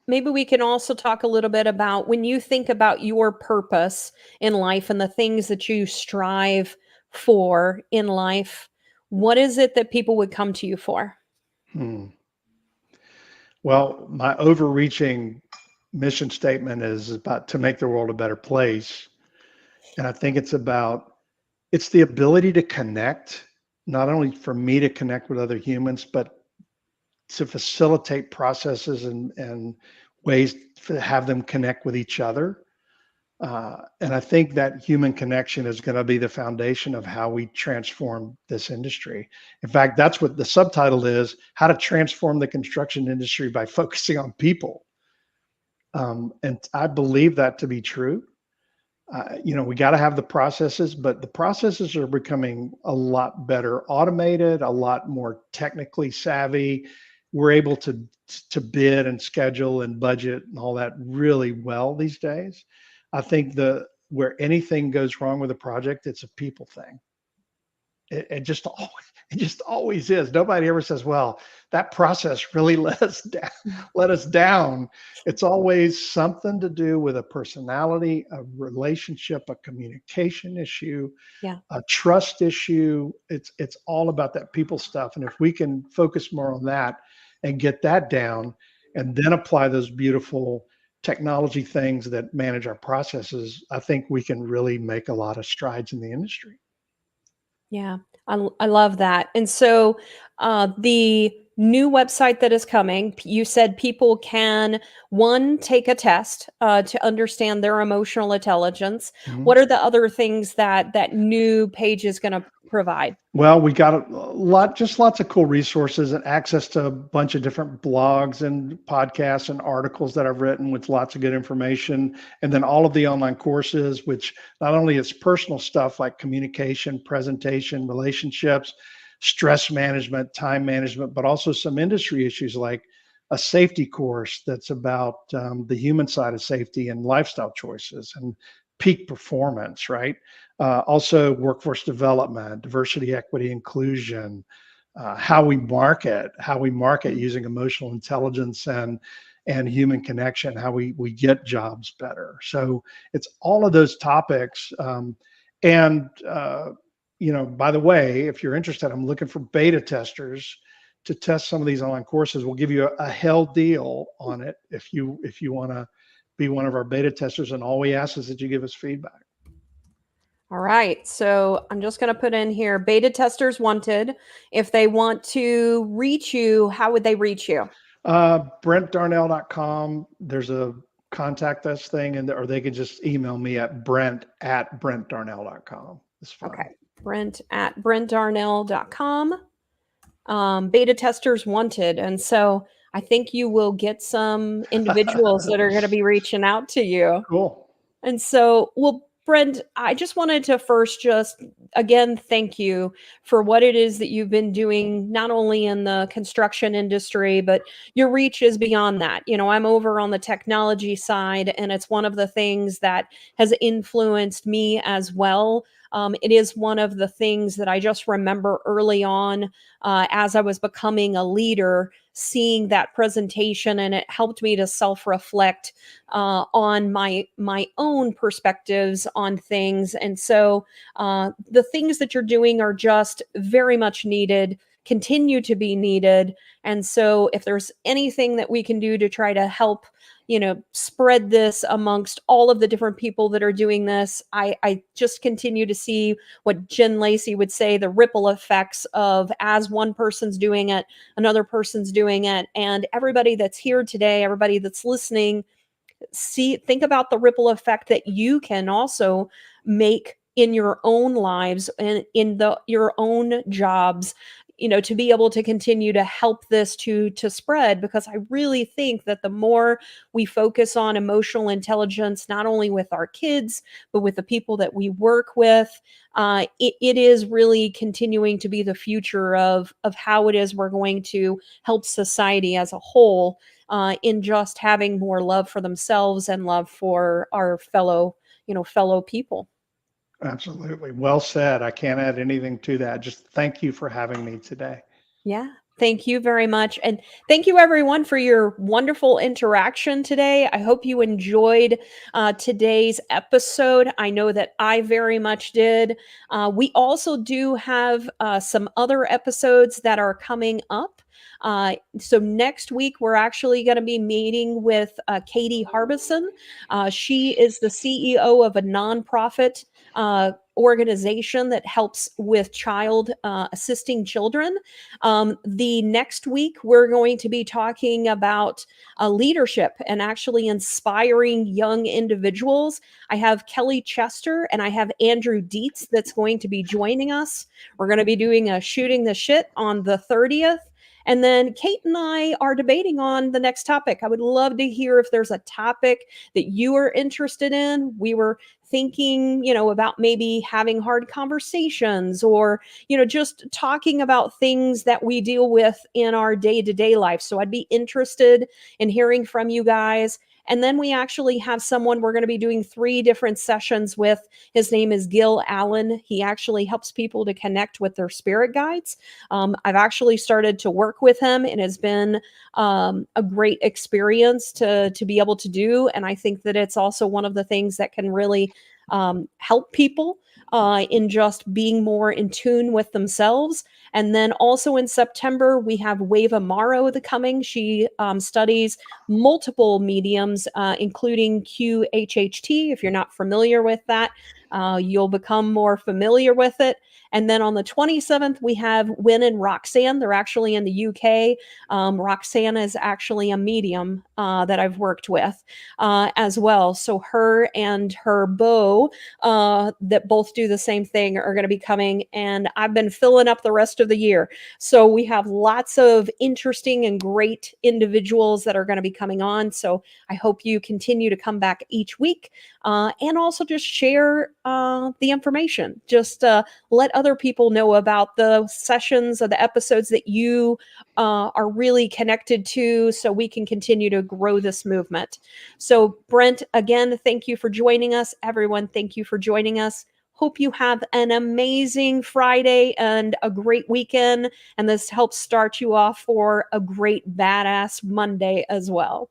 maybe we can also talk a little bit about when you think about your purpose in life and the things that you strive for in life, what is it that people would come to you for? Hmm. Well, my overreaching mission statement is about to make the world a better place. And I think it's the ability to connect, not only for me to connect with other humans, but to facilitate processes and ways to have them connect with each other. And I think that human connection is going to be the foundation of how we transform this industry. In fact, that's what the subtitle is: How to Transform the Construction Industry by Focusing on People. And I believe that to be true. We got to have the processes, but the processes are becoming a lot better automated, a lot more technically savvy. We're able to bid and schedule and budget and all that really well these days. I think where anything goes wrong with a project, it's a people thing. It just always is. Nobody ever says, "Well, that process really let us down." It's always something to do with a personality, a relationship, a communication issue, a trust issue. It's all about that people stuff. And if we can focus more on that and get that down, and then apply those beautiful technology things that manage our processes, I think we can really make a lot of strides in the industry. Yeah, I love that. And so the new website that is coming, you said people can, one, take a test to understand their emotional intelligence. Mhm. What are the other things that that new page is going to provide? Well, we got lots of cool resources and access to a bunch of different blogs and podcasts and articles that I've written with lots of good information. And then all of the online courses, which not only is personal stuff like communication, presentation, relationships, stress management, time management, but also some industry issues like a safety course that's about the human side of safety and lifestyle choices and peak performance, right? Also workforce development, diversity, equity, inclusion, how we market using emotional intelligence and human connection, how we get jobs better. So it's all of those topics. By the way, if you're interested, I'm looking for beta testers to test some of these online courses. We'll give you a hell deal on it if you want to be one of our beta testers. And all we ask is that you give us feedback. All right. So I'm just going to put in here beta testers wanted. If they want to reach you, how would they reach you? BrentDarnell.com. There's a contact us thing, or they can just email me at Brent@BrentDarnell.com. It's fine. Okay. Brent@BrentDarnell.com. Beta testers wanted. And so I think you will get some individuals that are going to be reaching out to you. Cool. And so, well, Brent, I just wanted to first just again thank you for what it is that you've been doing, not only in the construction industry, but your reach is beyond that. I'm over on the technology side, and it's one of the things that has influenced me as well. It is one of the things that I just remember early on as I was becoming a leader, seeing that presentation, and it helped me to self-reflect on my own perspectives on things. And so the things that you're doing are just very much needed, continue to be needed. And so if there's anything that we can do to try to help spread this amongst all of the different people that are doing this, I just continue to see what Jen Lacey would say, the ripple effects of as one person's doing it, another person's doing it. And everybody that's here today, everybody that's listening, think about the ripple effect that you can also make in your own lives and in your own jobs, to be able to continue to help this to spread, because I really think that the more we focus on emotional intelligence, not only with our kids, but with the people that we work with, it is really continuing to be the future of how it is we're going to help society as a whole, in just having more love for themselves and love for our fellow people. Absolutely. Well said. I can't add anything to that. Just thank you for having me today. Yeah. Thank you very much. And thank you everyone for your wonderful interaction today. I hope you enjoyed today's episode. I know that I very much did. We also do have some other episodes that are coming up. So next week, we're actually going to be meeting with Katie Harbison. She is the CEO of a nonprofit organization that helps with child assisting children. The next week, we're going to be talking about leadership and actually inspiring young individuals. I have Kelly Chester and I have Andrew Dietz that's going to be joining us. We're going to be doing a shooting the shit on the 30th. And then Kate and I are debating on the next topic. I would love to hear if there's a topic that you are interested in. We were thinking, about maybe having hard conversations or, just talking about things that we deal with in our day-to-day life. So I'd be interested in hearing from you guys. And then we actually have someone we're going to be doing 3 different sessions with. His name is Gil Allen. He actually helps people to connect with their spirit guides. I've actually started to work with him. It has been a great experience to be able to do. And I think that it's also one of the things that can really help people in just being more in tune with themselves. And then also in September, we have Wava Morrow coming. She studies multiple mediums, including QHHT. If you're not familiar with that, you'll become more familiar with it. And then on the 27th, we have Wynn and Roxanne. They're actually in the UK. Roxanne is actually a medium that I've worked with as well. So her and her beau that both do the same thing are going to be coming. And I've been filling up the rest of the year. So we have lots of interesting and great individuals that are going to be coming on. So I hope you continue to come back each week and also just share the information. Just let other people know about the sessions or the episodes that you are really connected to so we can continue to grow this movement. So Brent, again, thank you for joining us. Everyone, thank you for joining us. Hope you have an amazing Friday and a great weekend. And this helps start you off for a great badass Monday as well.